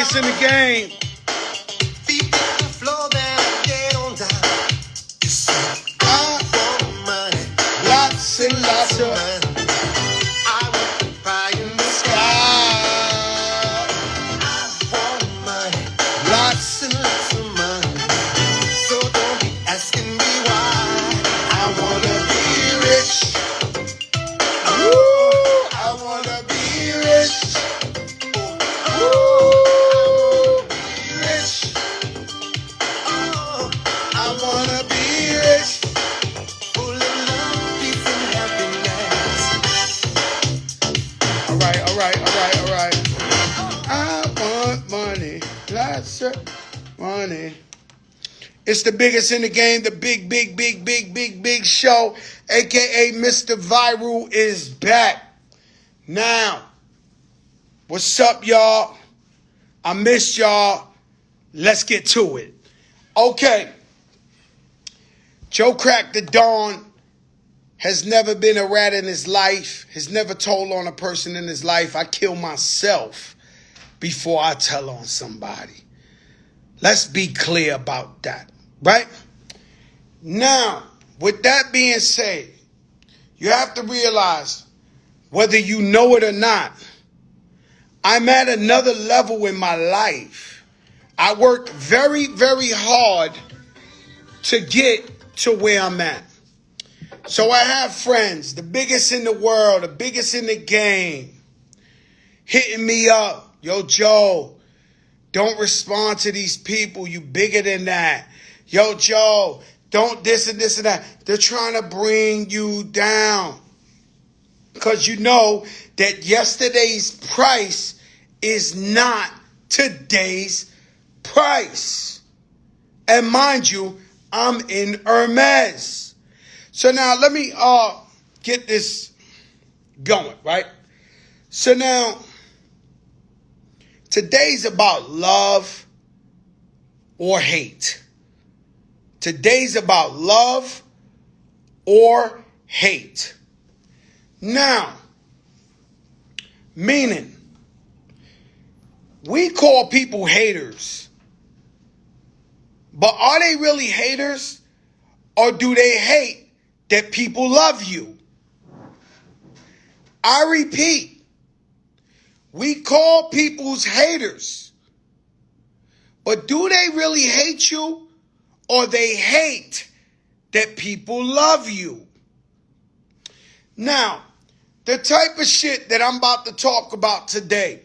biggest in the game. Feet on the floor, then I get on down. You see, I want money, Lots and lots of money. I want the pie in the sky. I want money, lots and lots of money. So don't be asking me why. I wanna be rich. Ooh, I wanna be rich. Ooh, rich. Oh, I wanna be rich. full of love, peace, and happiness. All right. I want money, lots of money. It's the biggest in the game, the big show, aka Mr. Viral is back. Now, what's up, y'all? I missed y'all. Let's get to it. Okay. Joe Crack the Dawn has never been a rat in his life, has never told on a person in his life. I kill myself before I tell on somebody. Let's be clear about that, right? Now, with that being said, you have to realize, whether you know it or not, I'm at another level in my life. I worked very, very hard to get to where I'm at. So I have friends, the biggest in the world, the biggest in the game, hitting me up. Yo, Joe, don't respond to these people. You bigger than that. Yo, Joe, don't this and that. They're trying to bring you down. Because you know that yesterday's price is not today's price. And mind you, I'm in Hermes. So now let me get this going, right? So now, today's about love or hate. Today's about love or hate. Now, meaning, we call people haters, but are they really haters, or do they hate that people love you? I repeat, we call people's haters, but do they really hate you, or they hate that people love you? Now, the type of shit that I'm about to talk about today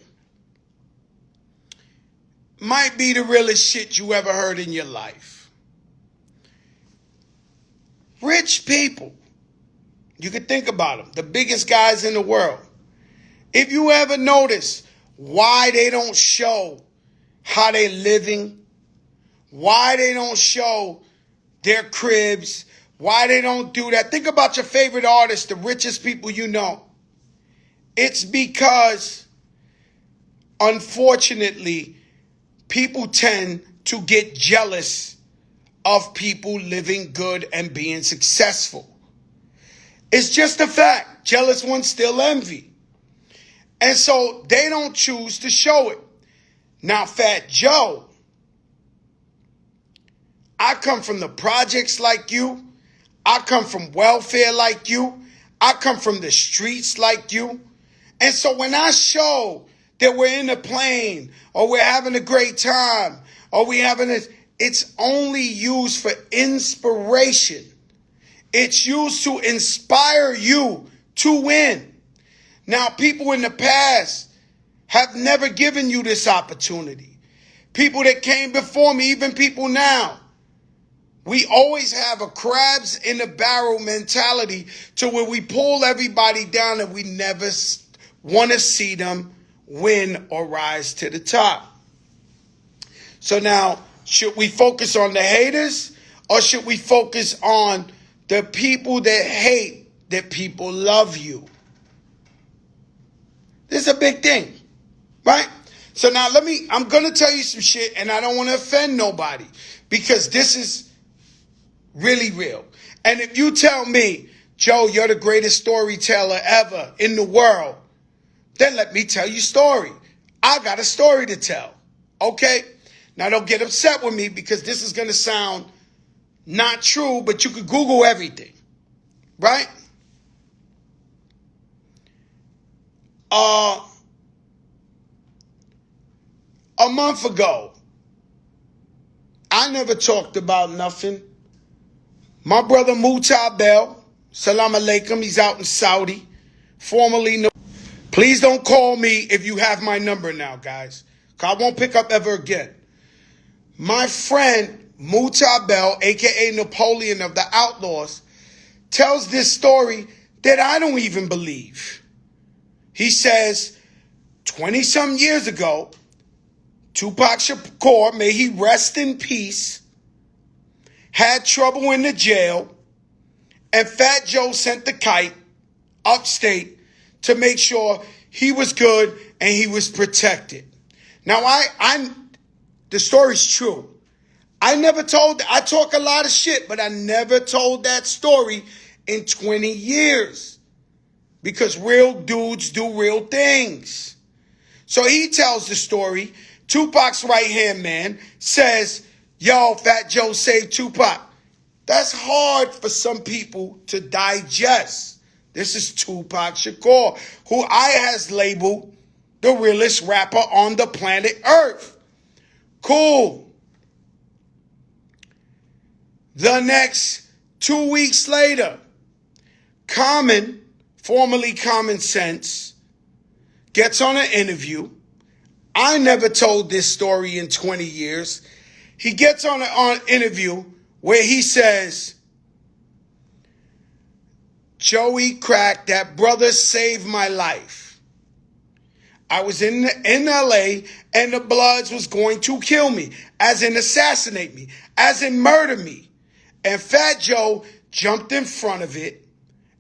might be the realest shit you ever heard in your life. Rich people, you can think about them, the biggest guys in the world. If you ever notice why they don't show how they're living, why they don't show their cribs, why they don't do that, think about your favorite artists, the richest people you know. It's because, unfortunately, people tend to get jealous of people living good and being successful. It's just a fact. Jealous ones still envy. And so they don't choose to show it. Now, Fat Joe, I come from the projects like you. I come from welfare like you. I come from the streets like you. And so when I show that we're in a plane, or we're having a great time, or we having this, it's only used for inspiration. It's used to inspire you to win. Now, people in the past have never given you this opportunity. People that came before me, even people now. We always have a crabs in the barrel mentality to where we pull everybody down and we never want to see them win or rise to the top. So now, should we focus on the haters, or should we focus on the people that hate that people love you? This is a big thing, right? So now I'm going to tell you some shit, and I don't want to offend nobody, because this is really real. And if you tell me, Joe, you're the greatest storyteller ever in the world, then let me tell you a story. I got a story to tell. Okay? Now don't get upset with me because this is going to sound not true, but you could Google everything. Right? A month ago, I never talked about nothing. My brother Mutabel, salam alaikum, he's out in Saudi, formerly known. Please don't call me if you have my number now, guys, because I won't pick up ever again. My friend Mutabel, a.k.a. Napoleon of the Outlaws, tells this story that I don't even believe. He says 20-some years ago, Tupac Shakur, may he rest in peace, had trouble in the jail, and Fat Joe sent the kite upstate to make sure he was good and he was protected. Now, the story's true. I talk a lot of shit, but I never told that story in 20 years because real dudes do real things. So he tells the story. Tupac's right-hand man says, yo, Fat Joe saved Tupac. That's hard for some people to digest. This is Tupac Shakur, who I has labeled the realest rapper on the planet Earth. Cool. The next 2 weeks later, Common, formerly Common Sense, gets on an interview. I never told this story in 20 years. He gets on an interview where he says, Joey Crack, that brother saved my life. I was in LA and the Bloods was going to kill me, as in assassinate me, as in murder me. And Fat Joe jumped in front of it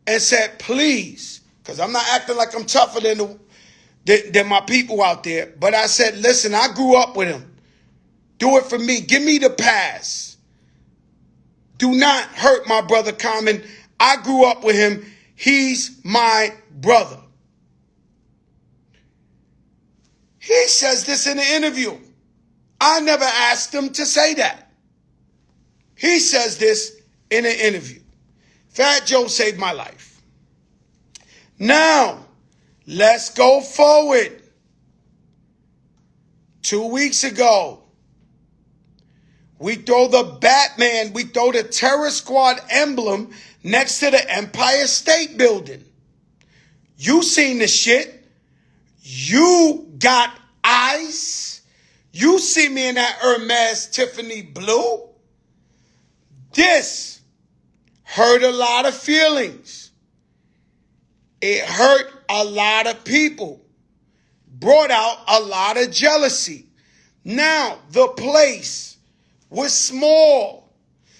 and said, please, because I'm not acting like I'm tougher than my people out there. But I said, listen, I grew up with him. Do it for me. Give me the pass. Do not hurt my brother Common. I grew up with him. He's my brother. He says this in an interview. I never asked him to say that. He says this in an interview. Fat Joe saved my life. Now, let's go forward. 2 weeks ago, we throw the Batman, we throw the Terror Squad emblem next to the Empire State Building. You seen the shit. You got eyes. You see me in that Hermes Tiffany blue. This hurt a lot of feelings. It hurt a lot of people. Brought out a lot of jealousy. Now, the place was small.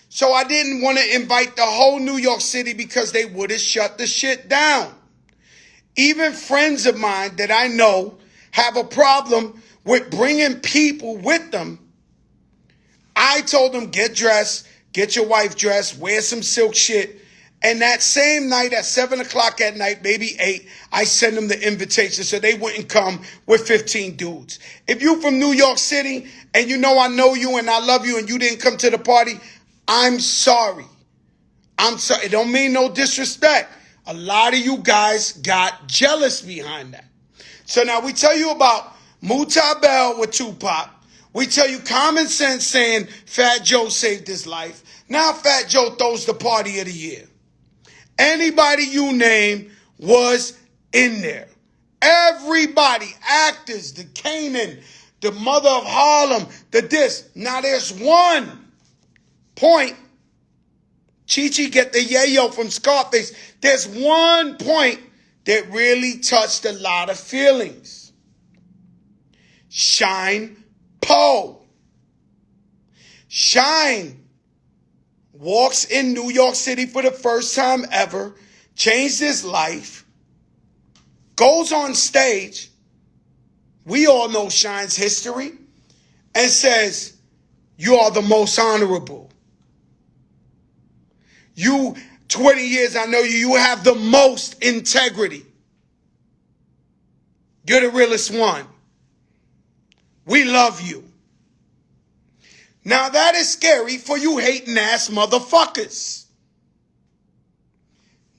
So I didn't want to invite the whole New York City because they would have shut the shit down. Even friends of mine that I know have a problem with bringing people with them. I told them, get dressed, get your wife dressed, wear some silk shit. And that same night at 7 o'clock at night, maybe 8, I send them the invitation so they wouldn't come with 15 dudes. If you from New York City and you know I know you and I love you and you didn't come to the party, I'm sorry. I'm sorry. It don't mean no disrespect. A lot of you guys got jealous behind that. So now we tell you about Mutabel with Tupac. We tell you Common Sense saying Fat Joe saved his life. Now Fat Joe throws the party of the year. Anybody you name was in there. Everybody, actors, the Canaan, the mother of Harlem, the this. Now there's one point. Chi-Chi get the yayo from Scarface. There's one point that really touched a lot of feelings. Shine Poe. Shine walks in New York City for the first time ever, changed his life, goes on stage, we all know Shine's history, and says, you are the most honorable. You, 20 years I know you, you have the most integrity. You're the realest one. We love you. Now that is scary for you hating ass motherfuckers.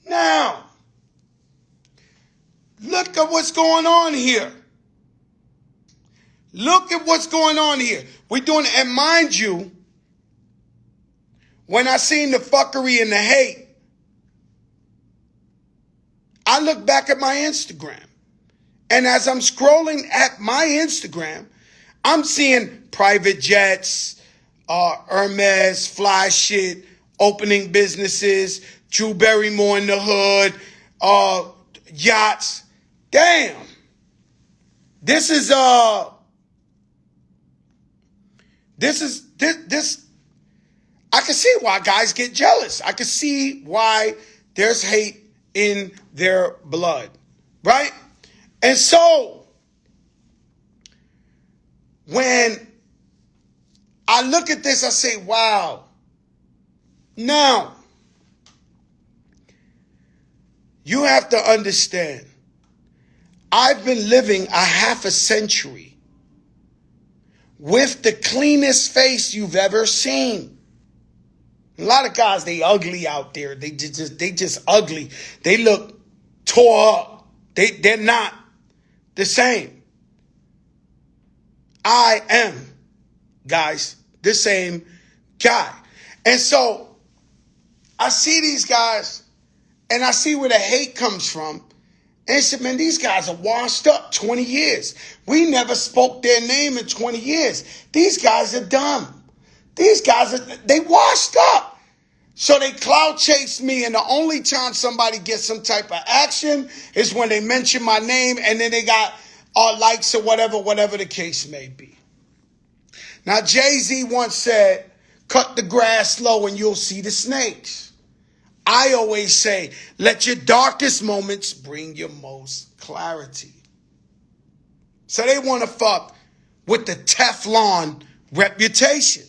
Now, look at what's going on here. Look at what's going on here. We're doing it. And mind you, when I seen the fuckery and the hate, I look back at my Instagram. And as I'm scrolling at my Instagram, I'm seeing private jets, Hermes, fly shit, opening businesses, Drew Barrymore in the hood, yachts. Damn. This I can see why guys get jealous. I can see why there's hate in their blood, right? And so, when I look at this, I say, wow. Now, you have to understand, I've been living a half a century with the cleanest face you've ever seen. A lot of guys, they ugly out there. They just ugly. They look tore up. They're not the same. I am, guys, the same guy. And so I see these guys and I see where the hate comes from. And I said, man, these guys are washed up 20 years. We never spoke their name in 20 years. These guys are dumb. These guys, they washed up. So they clout chase me, and the only time somebody gets some type of action is when they mention my name, and then they got likes or whatever the case may be. Now, Jay-Z once said, cut the grass low and you'll see the snakes. I always say, let your darkest moments bring your most clarity. So they want to fuck with the Teflon reputation.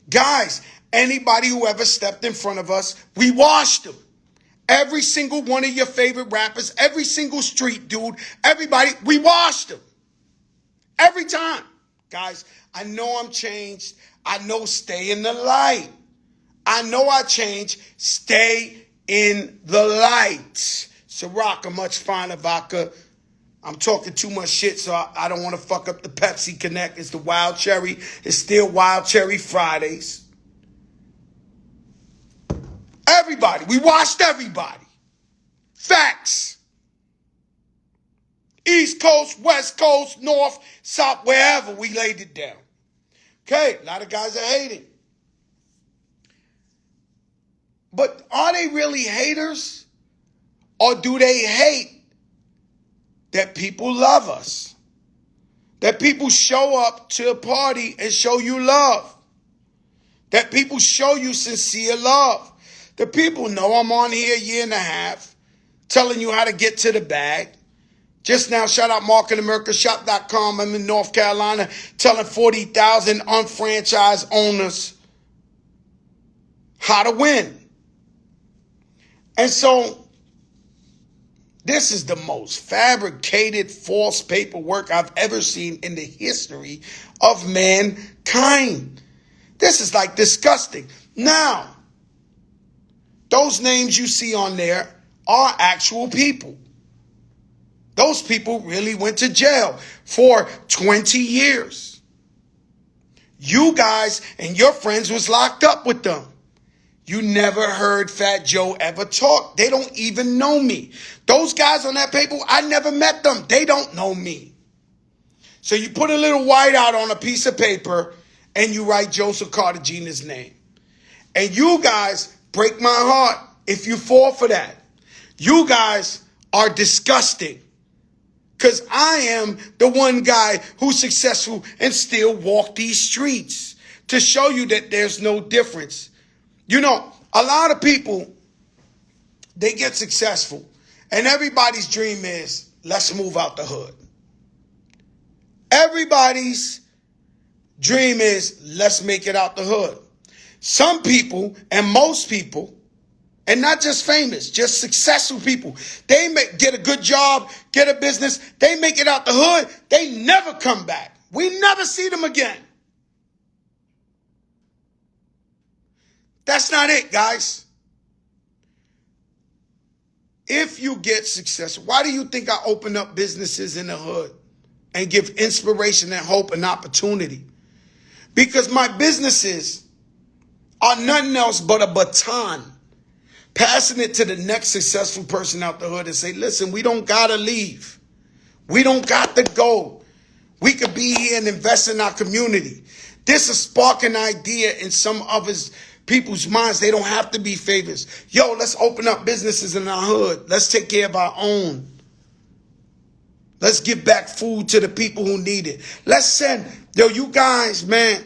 Guys, anybody who ever stepped in front of us, we washed them. Every single one of your favorite rappers, every single street dude, everybody, we washed them. Every time. Guys, I know I'm changed. I know stay in the light. I know I changed. Stay in the light. Ciroc, much finer vodka. I'm talking too much shit, so I don't want to fuck up the Pepsi Connect. It's the Wild Cherry. It's still Wild Cherry Fridays. Everybody. We washed everybody. Facts. East Coast, West Coast, North, South, wherever we laid it down. Okay, a lot of guys are hating. But are they really haters? Or do they hate that people love us? That people show up to a party and show you love? That people show you sincere love? The people know I'm on here a year and a half telling you how to get to the bag. Just now, shout out marketingamericashop.com. I'm in North Carolina telling 40,000 unfranchised owners how to win. And so this is the most fabricated false paperwork I've ever seen in the history of mankind. This is like disgusting. Now, those names you see on there are actual people. Those people really went to jail for 20 years. You guys and your friends was locked up with them. You never heard Fat Joe ever talk. They don't even know me. Those guys on that paper, I never met them. They don't know me. So you put a little whiteout on a piece of paper and you write Joseph Cartagena's name. And you guys break my heart if you fall for that. You guys are disgusting. Because I am the one guy who's successful and still walk these streets to show you that there's no difference. You know, a lot of people, they get successful and everybody's dream is, let's move out the hood. Everybody's dream is, let's make it out the hood. Some people and most people, and not just famous, just successful people, they get a good job, get a business, they make it out the hood, they never come back. We never see them again. That's not it, guys. If you get successful, why do you think I open up businesses in the hood and give inspiration and hope and opportunity? Because my businesses are nothing else but a baton, passing it to the next successful person out the hood and say, listen, we don't got to leave. We don't got to go. We could be here and invest in our community. This is sparking idea in some of people's minds. They don't have to be favors. Yo, let's open up businesses in our hood. Let's take care of our own. Let's give back food to the people who need it. Let's send, yo, you guys, man,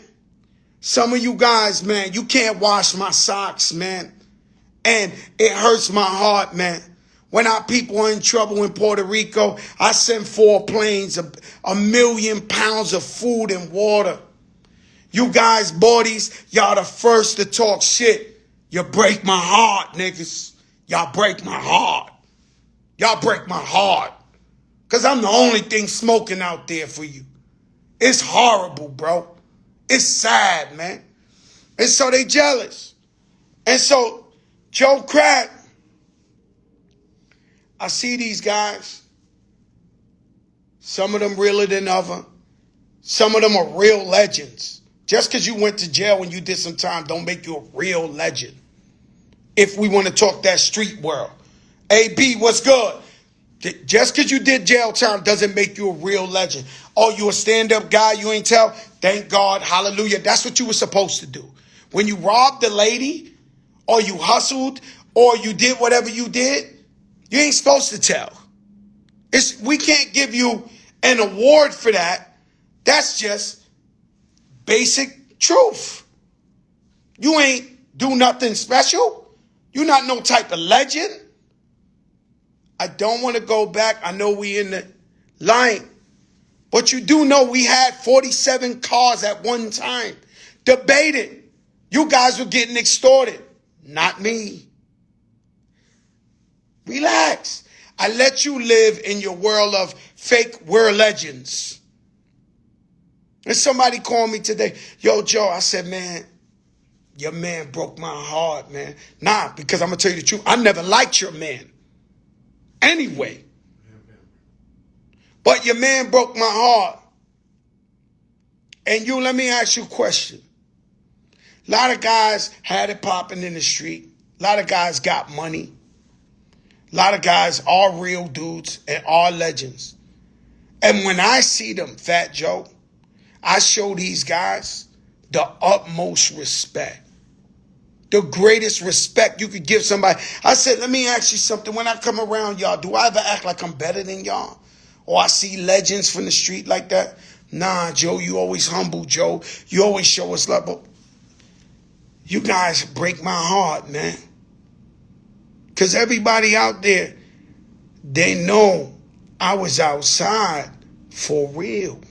some of you guys, man, you can't wash my socks, man. And it hurts my heart, man. When our people are in trouble in Puerto Rico, I send 4 planes, a million pounds of food and water. You guys, buddies, y'all the first to talk shit. You break my heart, niggas. Y'all break my heart. Y'all break my heart. Because I'm the only thing smoking out there for you. It's horrible, bro. It's sad, man. And so they jealous. And so Joe Crack, I see these guys. Some of them realer than others. Some of them are real legends. Just because you went to jail when you did some time don't make you a real legend. If we want to talk that street world. AB, what's good? Just because you did jail time doesn't make you a real legend. Oh, you a stand-up guy, you ain't tell? Thank God, hallelujah. That's what you were supposed to do. When you robbed the lady, or you hustled, or you did whatever you did, you ain't supposed to tell. We can't give you an award for that. That's just basic truth. You ain't do nothing special. You're not no type of legend. I don't want to go back. I know we in the line. But you do know we had 47 cars at one time debating. You guys were getting extorted. Not me. Relax. I let you live in your world of fake world legends. And somebody called me today. Yo, Joe, I said, man, your man broke my heart, man. Nah, because I'm going to tell you the truth. I never liked your man. Anyway. But your man broke my heart. And let me ask you a question. A lot of guys had it popping in the street. A lot of guys got money. A lot of guys are real dudes and are legends. And when I see them, Fat Joe, I show these guys the utmost respect. The greatest respect you could give somebody. I said, let me ask you something. When I come around y'all, do I ever act like I'm better than y'all? Or I see legends from the street like that? Nah, Joe, you always humble, Joe. You always show us love. But you guys break my heart, man. Because everybody out there, they know I was outside for real.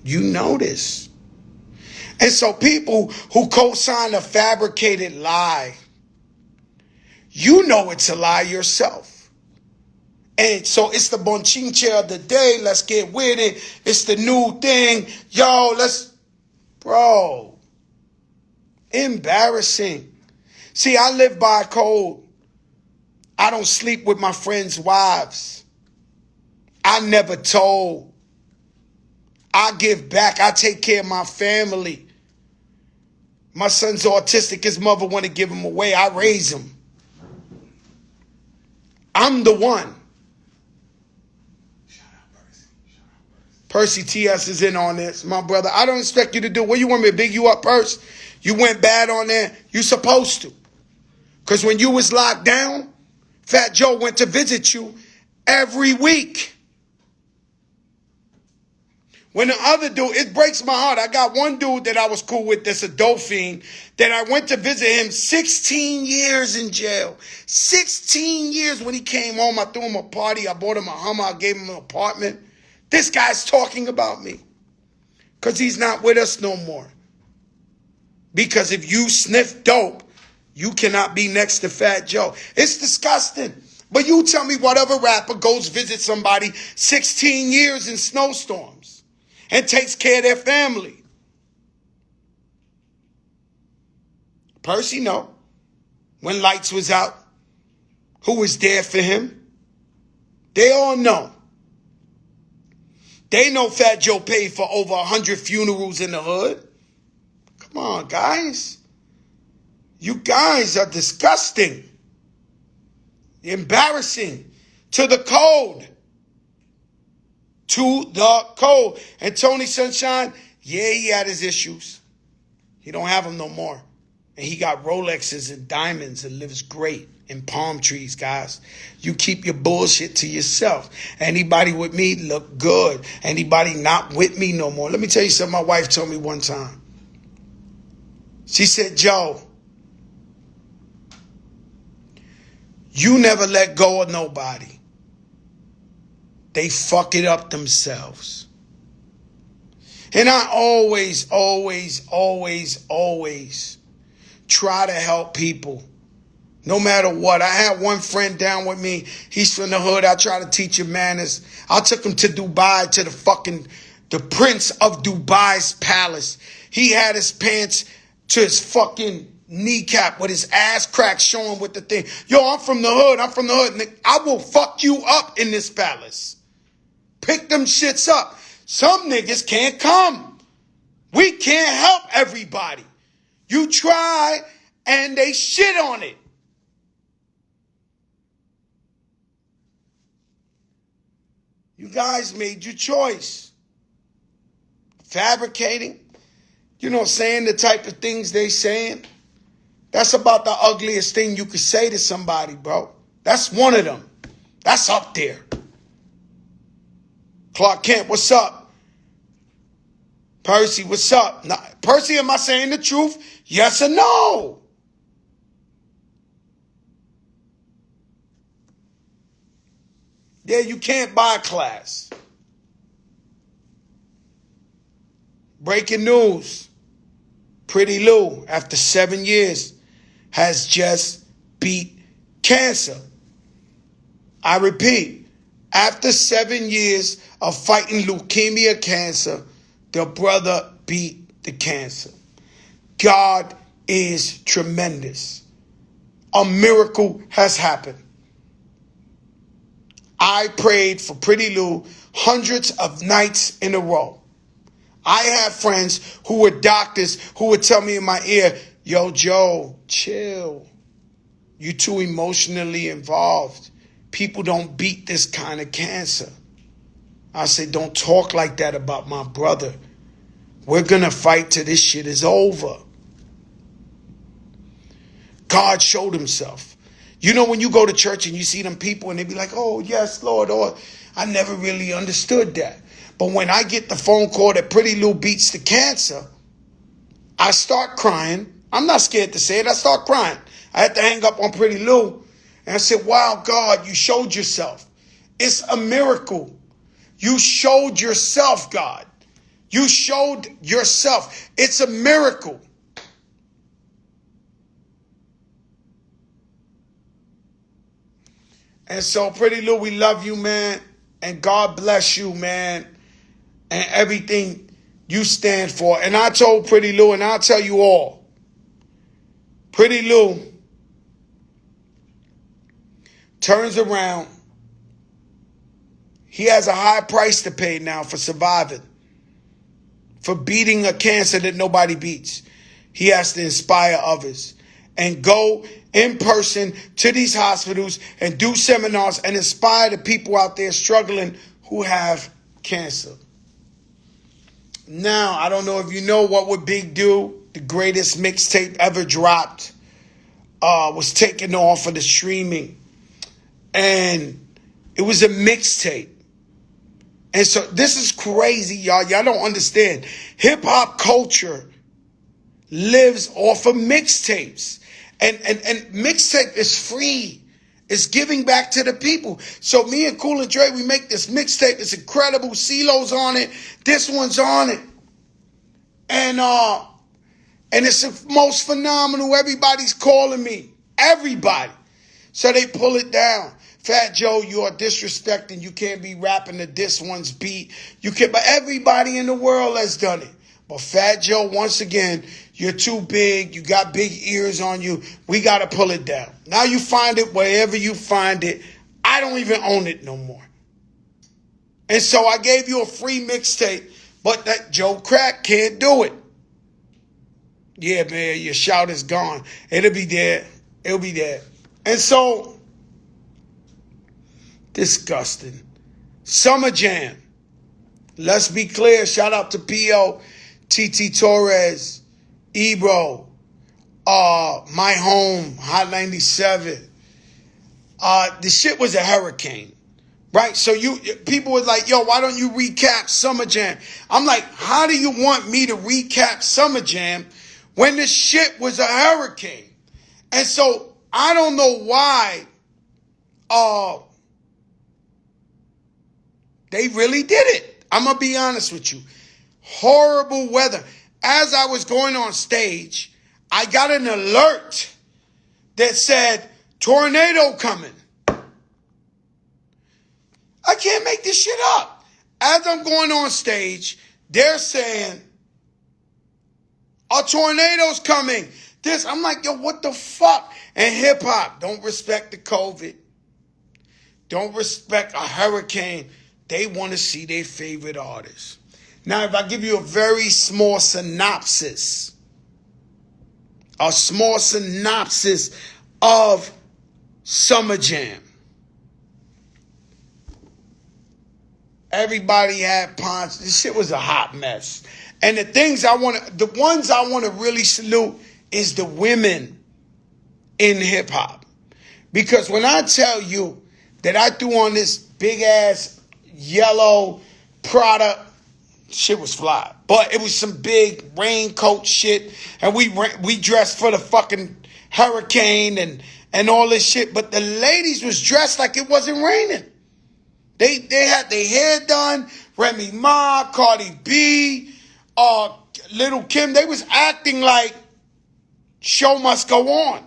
You know this. And so people who co-sign a fabricated lie, you know it's a lie yourself. And so it's the bonchinche of the day. Let's get with it. It's the new thing. Yo, bro. Embarrassing. See, I live by a code. I don't sleep with my friends' wives. I never told. I give back. I take care of my family. My son's autistic. His mother want to give him away. I raise him. I'm the one. Shout out Percy. Percy TS is in on this. My brother, I don't expect you to do. What you want me to big you up, Percy? You went bad on there. You supposed to. Because when you was locked down, Fat Joe went to visit you every week. When the other dude, it breaks my heart. I got one dude that I was cool with that's a dope fiend that I went to visit him 16 years in jail. 16 years when he came home. I threw him a party. I bought him a Hummer. I gave him an apartment. This guy's talking about me because he's not with us no more. Because if you sniff dope, you cannot be next to Fat Joe. It's disgusting. But you tell me whatever rapper goes visit somebody 16 years in snowstorms and takes care of their family. Percy know. When lights was out, who was there for him? They all know. They know Fat Joe paid for over 100 funerals in the hood. Come on, guys. You guys are disgusting. Embarrassing to the code. To the code. And Tony Sunshine, yeah, he had his issues. He don't have them no more. And he got Rolexes and diamonds and lives great in palm trees, guys. You keep your bullshit to yourself. Anybody with me look good. Anybody not with me no more. Let me tell you something my wife told me one time. She said, Joe, you never let go of nobody. They fuck it up themselves. And I always try to help people. No matter what. I had one friend down with me. He's from the hood. I try to teach him manners. I took him to Dubai, to the Prince of Dubai's palace. He had his pants to his fucking kneecap with his ass crack showing with the thing. Yo, I'm from the hood. I'm from the hood. I will fuck you up in this palace. Pick them shits up. Some niggas can't come. We can't help everybody. You try and they shit on it. You guys made your choice. Fabricating. You know, saying the type of things they saying. That's about the ugliest thing you could say to somebody, bro. That's one of them. That's up there. Clark Kent, what's up? Percy, what's up? Now, Percy, am I saying the truth? Yes or no? Yeah, you can't buy class. Breaking news. Pretty Lou, after 7 years, has just beat cancer. I repeat, after 7 years of fighting leukemia cancer, the brother beat the cancer. God is tremendous. A miracle has happened. I prayed for Pretty Lou hundreds of nights in a row. I have friends who were doctors who would tell me in my ear, yo, Joe, chill. You're too emotionally involved. People don't beat this kind of cancer. I say, don't talk like that about my brother. We're going to fight till this shit is over. God showed himself. You know, when you go to church and you see them people and they be like, oh, yes, Lord, or I never really understood that. But when I get the phone call that Pretty Lou beats the cancer, I start crying. I'm not scared to say it. I start crying. I had to hang up on Pretty Lou. And I said, wow, God, you showed yourself. It's a miracle. You showed yourself, God. You showed yourself. It's a miracle. And so, Pretty Lou, we love you, man. And God bless you, man. And everything you stand for. And I told Pretty Lou, and I'll tell you all. Pretty Lou turns around. He has a high price to pay now for surviving. For beating a cancer that nobody beats. He has to inspire others. And go in person to these hospitals and do seminars and inspire the people out there struggling who have cancer. Now, I don't know if you know what would Big do. The greatest mixtape ever dropped was taken off of the streaming. And it was a mixtape. And so this is crazy, y'all. Y'all don't understand. Hip-hop culture lives off of mixtapes. And mixtape is free. It's giving back to the people. So me and Cool and Dre, we make this mixtape. It's incredible. CeeLo's on it. This one's on it. And it's the most phenomenal. Everybody's calling me. Everybody. So they pull it down. Fat Joe, you are disrespecting. You can't be rapping to this one's beat. You can't, but everybody in the world has done it. But Fat Joe, once again, You're too big. You got big ears on you. We got to pull it down. Now you find it wherever you find it. I don't even own it no more. And so I gave you a free mixtape, but that Joe Crack can't do it. Yeah, man, your shout is gone. It'll be there. It'll be there. And so, disgusting. Summer Jam. Let's be clear. Shout out to P.O., T.T. Torres, Ebro, My Home, Hot 97. The shit was a hurricane. Right? So people were like, yo, why don't you recap Summer Jam? I'm like, how do you want me to recap Summer Jam when the shit was a hurricane? And so I don't know why they really did it. I'm going to be honest with you. Horrible weather. As I was going on stage, I got an alert that said, tornado coming. I can't make this shit up. As I'm going on stage, they're saying, a tornado's coming. I'm like, yo, what the fuck? And hip hop don't respect the COVID. Don't respect a hurricane. They want to see their favorite artist. Now, if I give you a very small synopsis of Summer Jam. Everybody had ponch. This shit was a hot mess. And the ones I want to really salute is the women in hip hop. Because when I tell you that I threw on this big ass yellow Prada, shit was fly. But it was some big raincoat shit. And we dressed for the fucking hurricane and all this shit. But the ladies was dressed like it wasn't raining. They had their hair done. Remy Ma, Cardi B, Little Kim. They was acting like show must go on.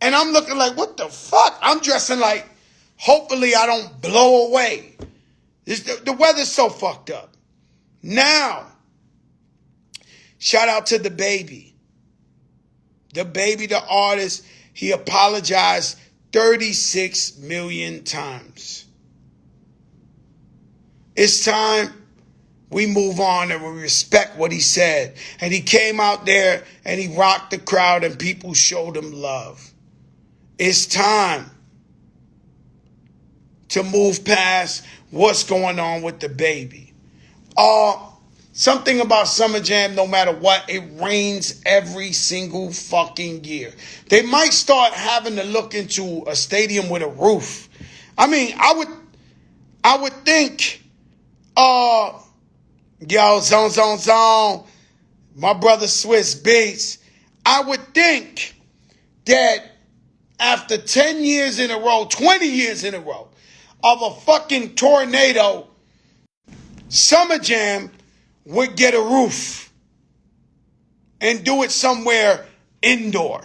And I'm looking like, what the fuck? I'm dressing like, hopefully I don't blow away. The weather's so fucked up. Now, shout out to the baby. The baby, the artist, he apologized 36 million times. It's time we move on and we respect what he said. And he came out there and he rocked the crowd and people showed him love. It's time to move past what's going on with the baby. Something about Summer Jam, no matter what, it rains every single fucking year. They might start having to look into a stadium with a roof. I mean, I would think... yo, zone. My brother Swiss Beats. I would think that after 10 years in a row, 20 years in a row of a fucking tornado, Summer Jam would get a roof and do it somewhere indoor.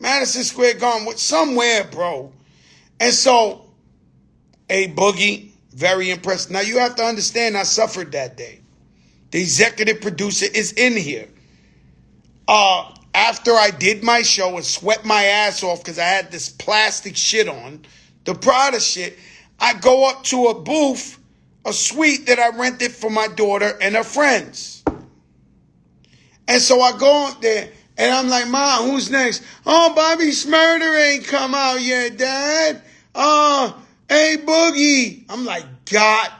Madison Square Garden, somewhere, bro. And so, A Boogie, very impressed. Now, you have to understand, I suffered that day. The executive producer is in here. After I did my show and sweat my ass off because I had this plastic shit on, the Prada shit, I go up to a booth, a suite that I rented for my daughter and her friends. And so I go up there, and I'm like, Mom, who's next? Oh, Bobby Smurder ain't come out yet, Dad. Hey, Boogie. I'm like, God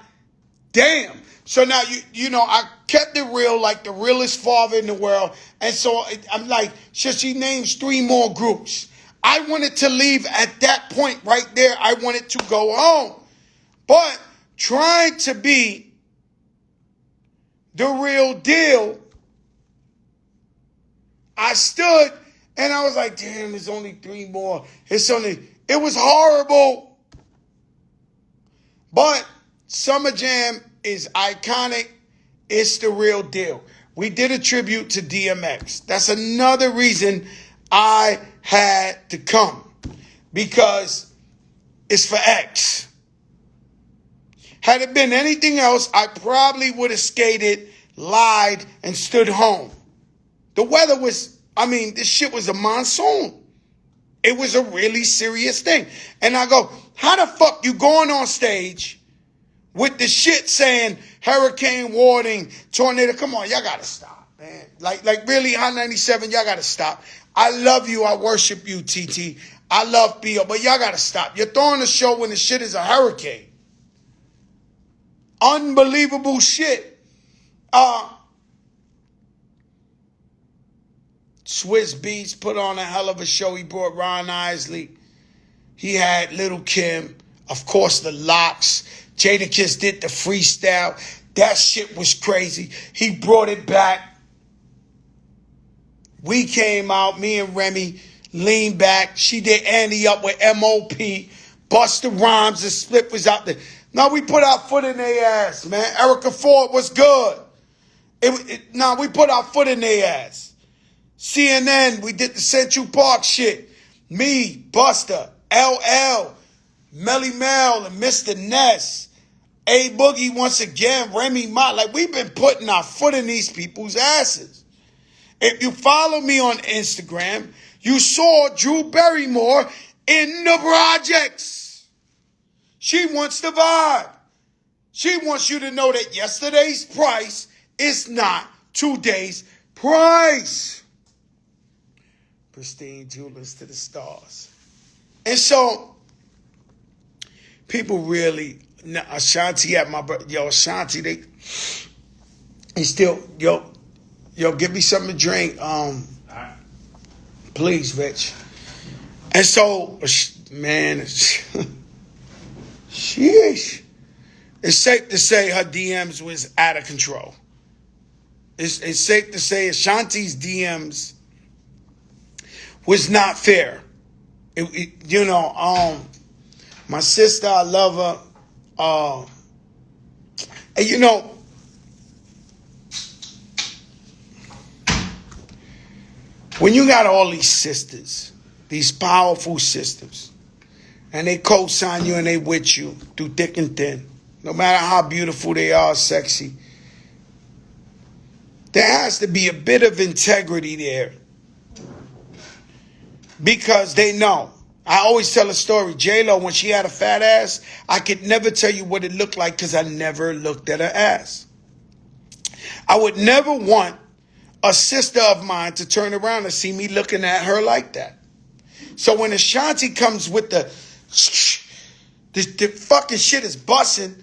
damn. So now, you know, I kept it real, like the realest father in the world. And so I'm like, she names 3 more groups. I wanted to leave at that point right there. I wanted to go home. But trying to be the real deal, I stood and I was like, damn, there's only 3 more. It was horrible. But Summer Jam is iconic. It's the real deal. We did a tribute to DMX. That's another reason I had to come. Because it's for X. Had it been anything else, I probably would have skated, lied, and stood home. The weather was, this shit was a monsoon. It was a really serious thing. And I go, how the fuck you going on stage with the shit saying hurricane warning, tornado? Come on, y'all gotta stop, man. Like really, Hot 97, y'all gotta stop. I love you, I worship you, TT. I love Bio, but y'all gotta stop. You're throwing a show when the shit is a hurricane. Unbelievable shit. Swiss Beats put on a hell of a show. He brought Ron Isley. He had Little Kim. Of course, the Locks. Jadakiss did the freestyle. That shit was crazy. He brought it back. We came out, me and Remy, leaned back. She did Annie up with M.O.P. Busta Rhymes, the split was out there. No, we put our foot in their ass, man. Erica Ford was good. We put our foot in their ass. CNN, we did the Central Park shit. Me, Busta, LL, Melly Mel, and Mr. Ness. A Boogie once again, Remy Ma. Like, we've been putting our foot in these people's asses. If you follow me on Instagram, you saw Drew Barrymore in the projects. She wants the vibe. She wants you to know that yesterday's price is not today's price. Pristine jewelers to the stars. And so, people really, Ashanti at my brother, Ashanti, they still, give me something to drink. Please, Rich. And so, man, sheesh. It's safe to say her DMs was out of control. It's safe to say Ashanti's DMs was not fair. My sister, I love her. And when you got all these sisters, these powerful sisters, and they co-sign you and they with you through thick and thin, no matter how beautiful they are, sexy, there has to be a bit of integrity there. Because they know. I always tell a story. J-Lo, when she had a fat ass, I could never tell you what it looked like because I never looked at her ass. I would never want a sister of mine to turn around and see me looking at her like that. So when Ashanti comes with the fucking shit is busting,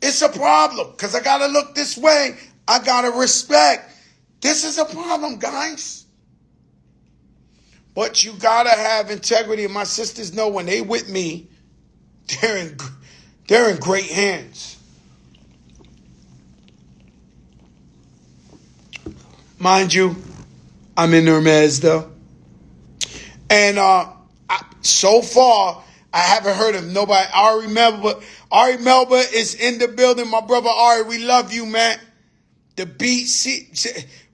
it's a problem because I got to look this way. I got to respect. This is a problem, guys. But you gotta have integrity, and my sisters know when they with me, they're in great hands. Mind you, I'm in Hermes though, and so far I haven't heard of nobody. Ari Melba is in the building. My brother Ari, we love you, man. The beat,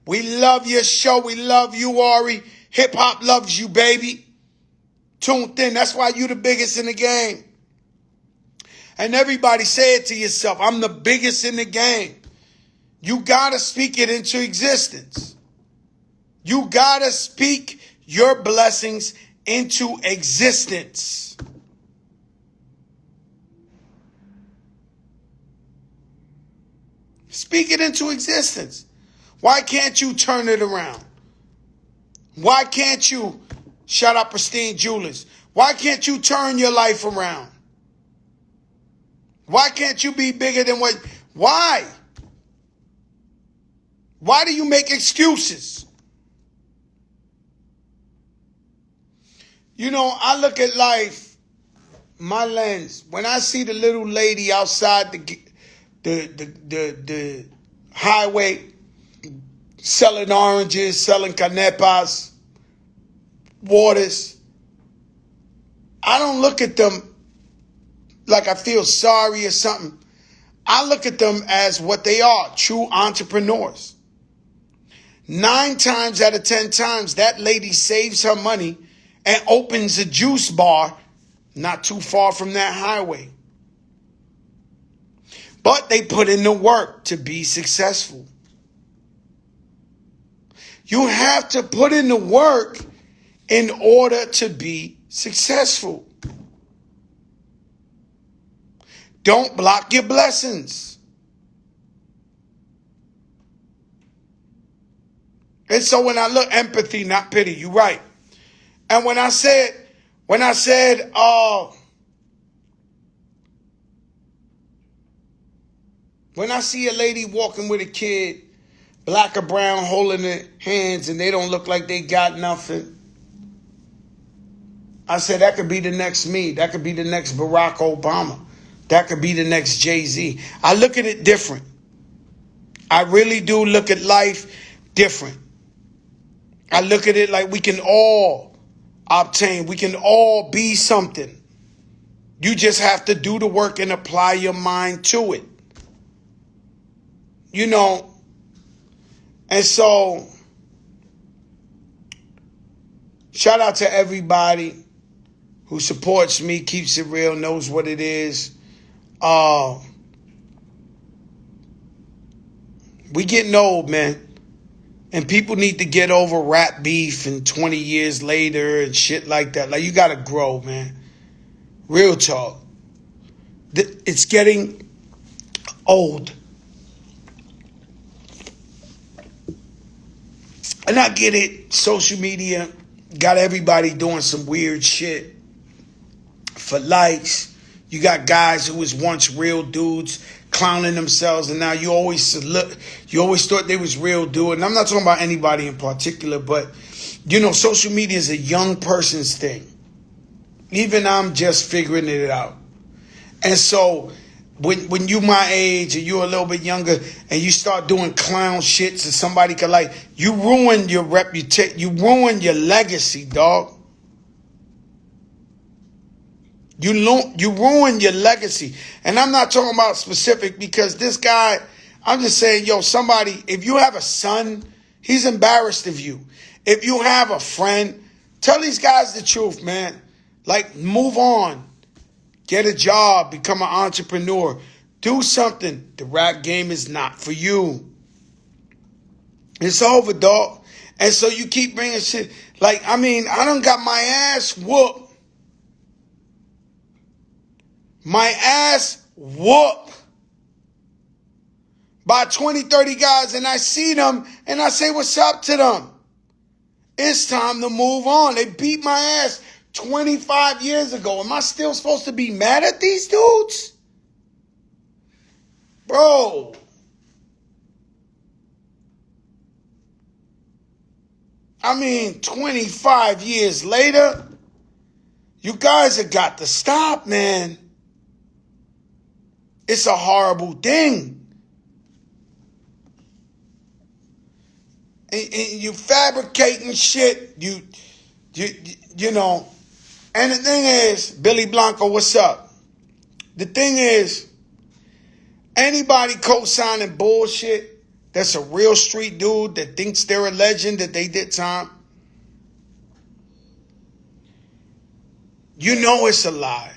we love your show. We love you, Ari. Hip hop loves you, baby. Tuned in. That's why you the biggest in the game. And everybody say it to yourself. I'm the biggest in the game. You gotta speak it into existence. You gotta speak your blessings into existence. Speak it into existence. Why can't you turn it around? Why can't you, shout out Pristine Jewelers, why can't you turn your life around? Why can't you be bigger than what, why? Why do you make excuses? I look at life, my lens, when I see the little lady outside the highway, selling oranges, selling canepas, waters. I don't look at them like I feel sorry or something. I look at them as what they are, true entrepreneurs. 9 times out of 10 times, that lady saves her money and opens a juice bar not too far from that highway. But they put in the work to be successful. You have to put in the work in order to be successful. Don't block your blessings. And so when I look, empathy, not pity, you're right. And when I said, when I see a lady walking with a kid, black or brown, holding their hands, and they don't look like they got nothing, I said, that could be the next me. That could be the next Barack Obama. That could be the next Jay-Z. I look at it different. I really do look at life different. I look at it like we can all obtain. We can all be something. You just have to do the work and apply your mind to it. You know, and so shout out to everybody who supports me, keeps it real, knows what it is. We getting old, man. And people need to get over rap beef and 20 years later and shit like that. Like, you got to grow, man. Real talk. It's getting old. And I get it. Social media got everybody doing some weird shit for likes. You got guys who was once real dudes clowning themselves, and now you always thought they was real dude. And I'm not talking about anybody in particular, but you know, social media is a young person's thing. Even I'm just figuring it out. And so when you my age or you're a little bit younger and you start doing clown shit so somebody could like, you ruin your reputation, you ruin your legacy, dog. You ruin your legacy. And I'm not talking about specific because this guy, I'm just saying, yo, somebody, if you have a son, he's embarrassed of you. If you have a friend, tell these guys the truth, man. Like, move on. Get a job. Become an entrepreneur. Do something. The rap game is not for you. It's over, dog. And so you keep bringing shit. Like, I mean, I done got my ass whooped. My ass whooped by 20, 30 guys, and I see them and I say, what's up to them? It's time to move on. They beat my ass 25 years ago. Am I still supposed to be mad at these dudes? Bro. I mean, 25 years later, you guys have got to stop, man. It's a horrible thing. And you fabricating shit. You know. And the thing is, Billy Blanco, what's up? The thing is, anybody co-signing bullshit that's a real street dude that thinks they're a legend, that they did time, you know it's a lie.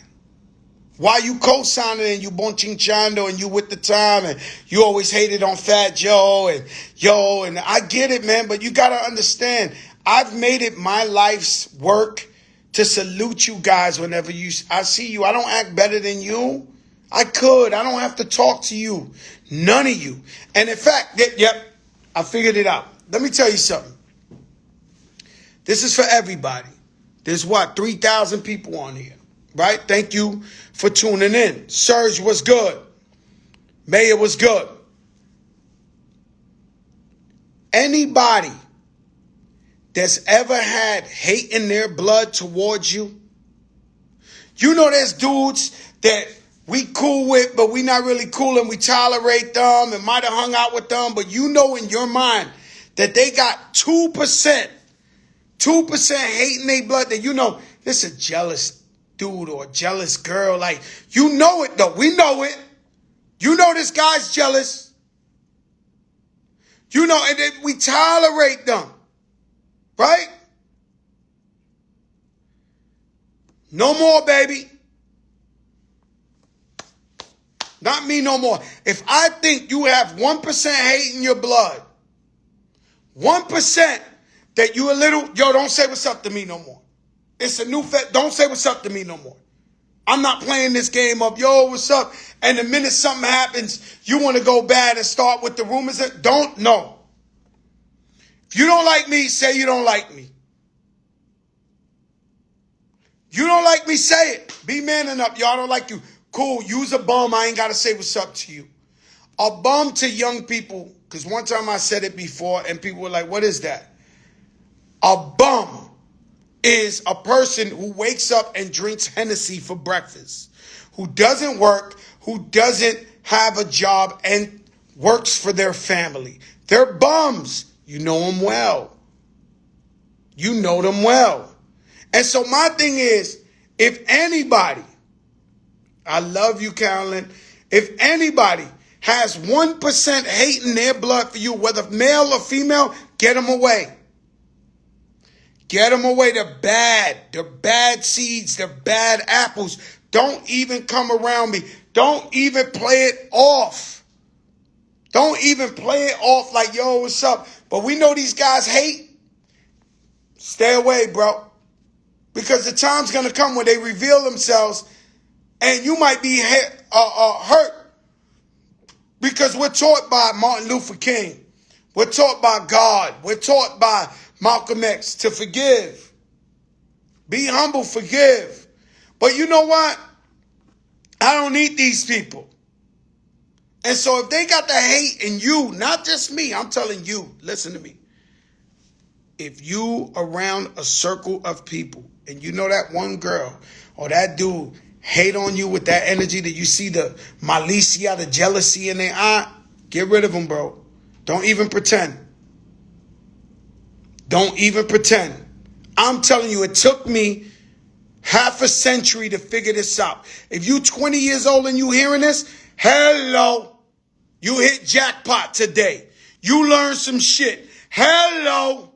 Why you co-signing and you bonchinchando and you with the time and you always hated on Fat Joe and I get it, man, but you got to understand, I've made it my life's work to salute you guys whenever I see you. I don't act better than you. I could. I don't have to talk to you. None of you. And in fact, yep, I figured it out. Let me tell you something. This is for everybody. There's 3,000 people on here. Right? Thank you for tuning in. Serge was good. Mayor was good. Anybody that's ever had hate in their blood towards you, you know there's dudes that we cool with, but we not really cool and we tolerate them and might have hung out with them, but you know in your mind that they got 2% hate in their blood, that you know this is a jealous dude or a jealous girl. Like, you know it though. We know it. You know this guy's jealous. You know, and then we tolerate them. Right? No more, baby. Not me no more. If I think you have 1% hate in your blood, 1% that you a little, yo, don't say what's up to me no more. It's a new don't say what's up to me no more. I'm not playing this game of, yo, what's up? And the minute something happens, you want to go bad and start with the rumors. Don't, no. If you don't like me, say you don't like me. You don't like me, say it. Be man enough. Y'all don't like you. Cool, use a bum. I ain't got to say what's up to you. A bum to young people, because one time I said it before and people were like, what is that? A bum is a person who wakes up and drinks Hennessy for breakfast, who doesn't work, who doesn't have a job and works for their family. They're bums. You know them well. You know them well. And so my thing is, if anybody, I love you, Carolyn, if anybody has 1% hate in their blood for you, whether male or female, get them away. Get them away. They're bad. They're bad seeds. They're bad apples. Don't even come around me. Don't even play it off. Don't even play it off like, yo, what's up? But we know these guys hate. Stay away, bro. Because the time's going to come when they reveal themselves and you might be hurt. Because we're taught by Martin Luther King. We're taught by God. We're taught by Malcolm X to forgive. Be humble, forgive. But you know what? I don't need these people. And so if they got the hate in you, not just me, I'm telling you, listen to me. If you around a circle of people and you know that one girl or that dude hate on you with that energy that you see the malicia, the jealousy in their eye, get rid of them, bro. Don't even pretend. Don't even pretend. I'm telling you, it took me half a century to figure this out. If you 20 years old and you hearing this, hello. You hit jackpot today. You learned some shit. Hello.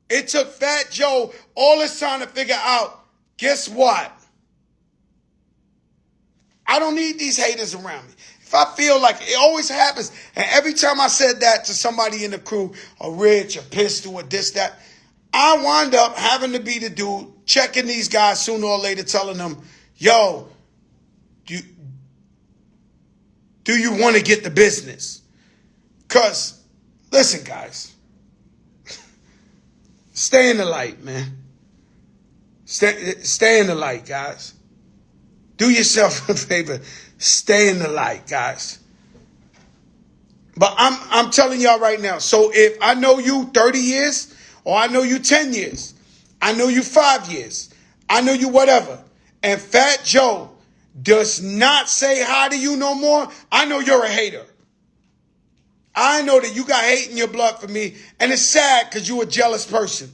It took Fat Joe all this time to figure out, guess what? I don't need these haters around me. If I feel like it always happens, and every time I said that to somebody in the crew, a Rich, a Pistol, or this, that, I wind up having to be the dude checking these guys sooner or later, telling them, yo, do you want to get the business? Because, listen, guys, stay in the light, man. Stay in the light, guys. Do yourself a favor. Stay in the light, guys. But I'm telling y'all right now. So if I know you 30 years, or I know you 10 years, I know you 5 years, I know you whatever, and Fat Joe does not say hi to you no more, I know you're a hater. I know that you got hate in your blood for me, and it's sad because you're a jealous person.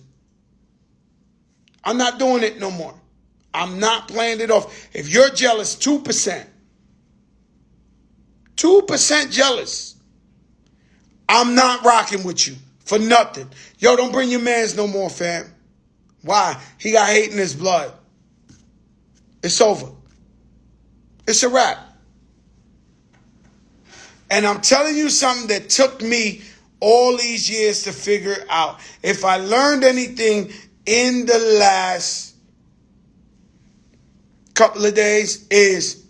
I'm not doing it no more. I'm not playing it off. If you're jealous, 2%. 2% jealous. I'm not rocking with you for nothing. Yo, don't bring your mans no more, fam. Why? He got hate in his blood. It's over. It's a wrap. And I'm telling you something that took me all these years to figure out. If I learned anything in the last couple of days is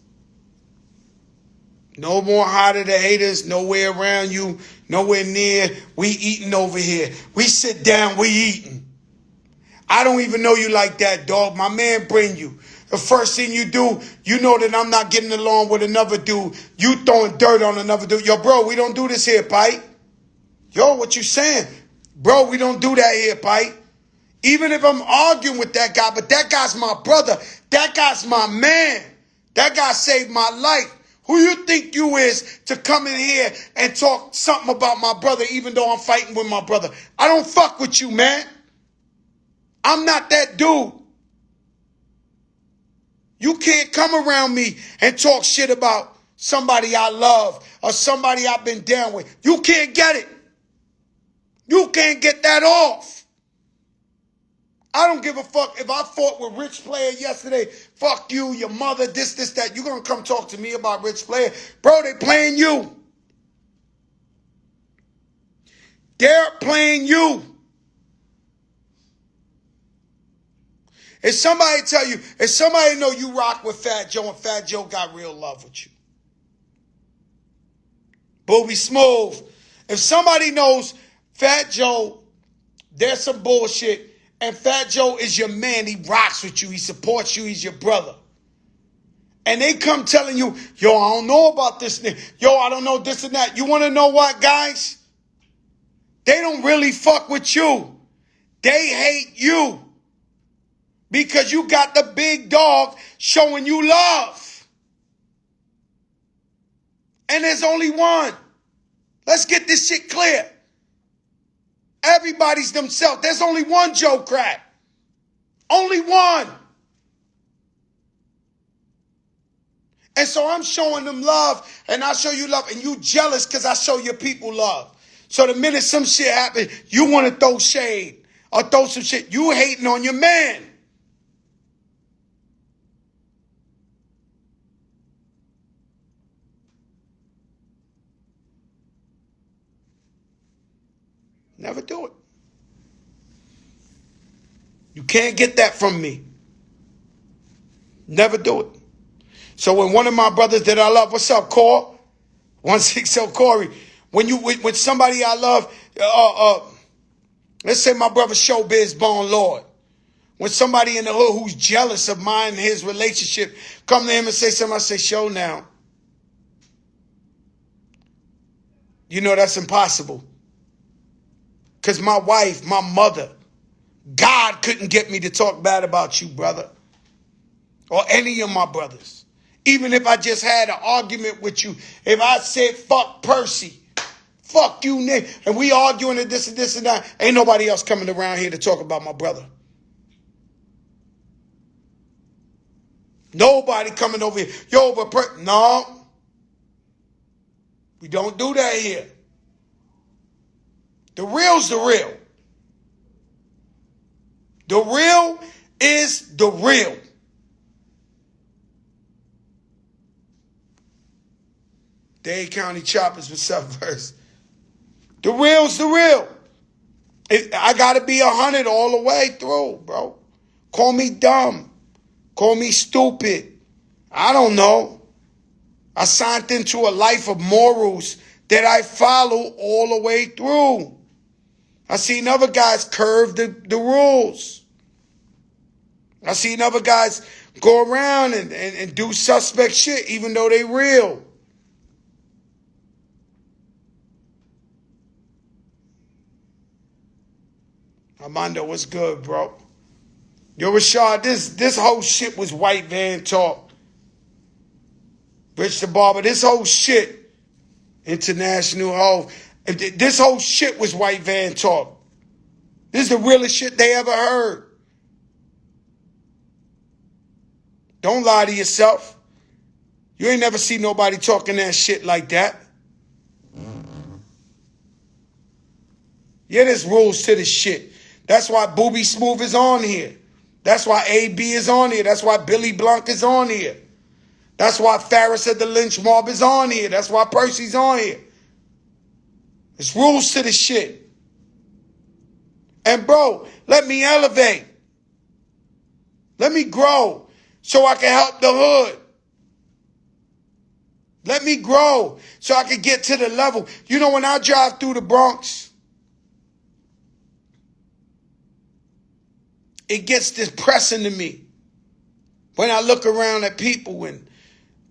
no more hi to the haters, nowhere around you, nowhere near. We eating over here. We sit down, we eating. I don't even know you like that, dog. My man bring you. The first thing you do, you know that I'm not getting along with another dude. You throwing dirt on another dude. Yo, bro, we don't do this here, Pike. Yo, what you saying? Bro, we don't do that here, Pike. Even if I'm arguing with that guy, but that guy's my brother. That guy's my man. That guy saved my life. Who you think you is to come in here and talk something about my brother even though I'm fighting with my brother? I don't fuck with you, man. I'm not that dude. You can't come around me and talk shit about somebody I love or somebody I've been down with. You can't get it. You can't get that off. I don't give a fuck if I fought with Rich Player yesterday. Fuck you, your mother, this, that. You gonna come talk to me about Rich Player? Bro, they playing you. They're playing you. If somebody tell you, if somebody know you rock with Fat Joe and Fat Joe got real love with you. Booby Smooth. If somebody knows Fat Joe, there's some bullshit, and Fat Joe is your man, he rocks with you, he supports you, he's your brother. And they come telling you, yo, I don't know about this nigga. Yo, I don't know this and that. You want to know what, guys? They don't really fuck with you. They hate you. Because you got the big dog showing you love. And there's only one. Let's get this shit clear. Everybody's themselves. There's only one Joe Crack. Only one. And so I'm showing them love, and I show you love, and you jealous because I show your people love. So the minute some shit happens, you want to throw shade or throw some shit. You hating on your man. Never do it. You can't get that from me. Never do it. So when one of my brothers that I love, what's up, Cor? 160 Corey. When somebody I love, let's say my brother Showbiz Bone Lord. When somebody in the hood who's jealous of mine and his relationship come to him and say something, I say, show now. You know that's impossible. Because my wife, my mother, God couldn't get me to talk bad about you, brother. Or any of my brothers. Even if I just had an argument with you. If I said, fuck Percy. Fuck you, Nick. And we arguing and this and that. Ain't nobody else coming around here to talk about my brother. Nobody coming over here. Yo, but no. We don't do that here. The real's the real. The real is the real. Dade County Choppers with Subverse. The real's the real. I gotta be 100 all the way through, bro. Call me dumb. Call me stupid. I don't know. I signed into a life of morals that I follow all the way through. I seen other guys curve the rules. I seen other guys go around and do suspect shit even though they real. Armando, what's good, bro? Yo, Rashad, this whole shit was white van talk. Rich the Barber, this whole shit, international hoe. This whole shit was white van talk. This is the realest shit they ever heard. Don't lie to yourself. You ain't never seen nobody talking that shit like that. Yeah, there's rules to this shit. That's why Booby Smooth is on here. That's why AB is on here. That's why Billy Blanc is on here. That's why Farris at the Lynch Mob is on here. That's why Percy's on here. There's rules to this shit. And bro, let me elevate. Let me grow so I can help the hood. Let me grow so I can get to the level. You know, when I drive through the Bronx, it gets depressing to me. When I look around at people and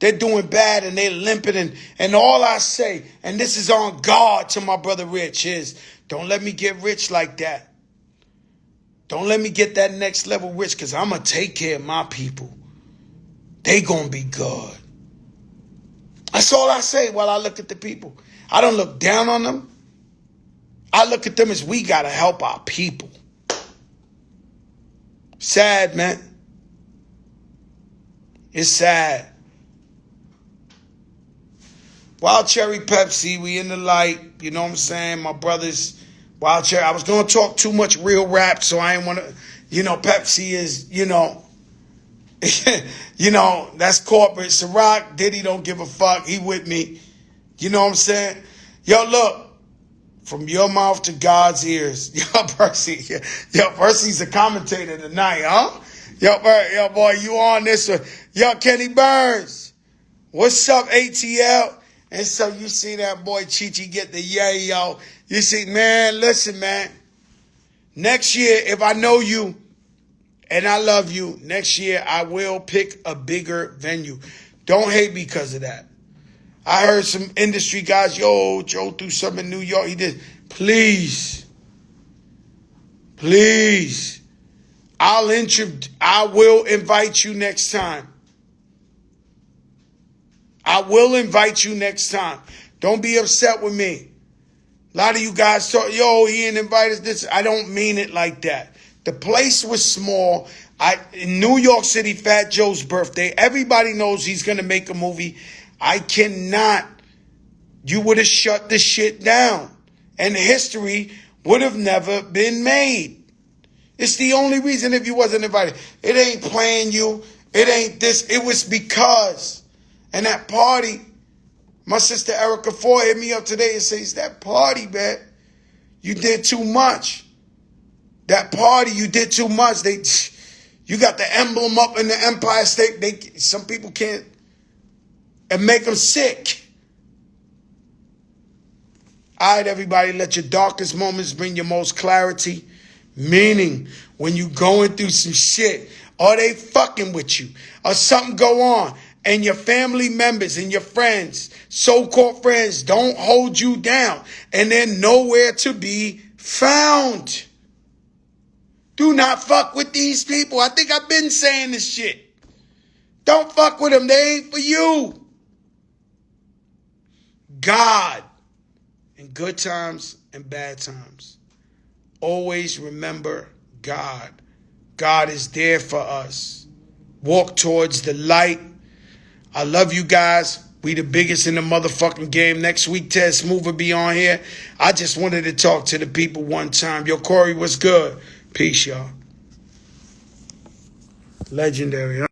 they're doing bad and they're limping and all I say, and this is on God to my brother Rich, is don't let me get rich like that. Don't let me get that next level rich because I'm going to take care of my people. They going to be good. That's all I say while I look at the people. I don't look down on them. I look at them as we got to help our people. Sad, man. It's sad. Wild Cherry Pepsi, we in the light. You know what I'm saying? My brothers, Wild Cherry. I was going to talk too much real rap, so I ain't want to, Pepsi is, that's corporate. Ciroc, Diddy don't give a fuck. He with me. You know what I'm saying? Yo, look, From your mouth to God's ears. Yo, Percy. Yo, Percy's a commentator tonight, huh? Yo, boy, you on this one. Yo, Kenny Burns. What's up, ATL? And so you see that boy Chi-Chi get the yay, yo. You see, man, listen, man. Next year, if I know you and I love you, next year I will pick a bigger venue. Don't hate me because of that. I heard some industry guys, yo, Joe threw something in New York. He did. Please. I will invite you next time. I will invite you next time. Don't be upset with me. A lot of you guys talk, yo, he didn't invite us. This. I don't mean it like that. The place was small. In New York City, Fat Joe's birthday. Everybody knows he's going to make a movie. I cannot. You would have shut the shit down. And history would have never been made. It's the only reason if you wasn't invited. It ain't playing you. It ain't this. It was because. And that party, my sister Erica Ford hit me up today and says, that party, man, you did too much. That party, you did too much. You got the emblem up in the Empire State. Some people can't. And make them sick. All right, everybody, let your darkest moments bring your most clarity. Meaning, when you going through some shit, or they fucking with you, or something go on, and your family members and your friends, so-called friends, don't hold you down, and they're nowhere to be found. Do not fuck with these people. I think I've been saying this shit. Don't fuck with them. They ain't for you. God, in good times and bad times, always remember God. God is there for us. Walk towards the light. I love you guys. We the biggest in the motherfucking game. Next week, Ted Smooth will be on here. I just wanted to talk to the people one time. Yo, Corey, what's good? Peace, y'all. Legendary, huh?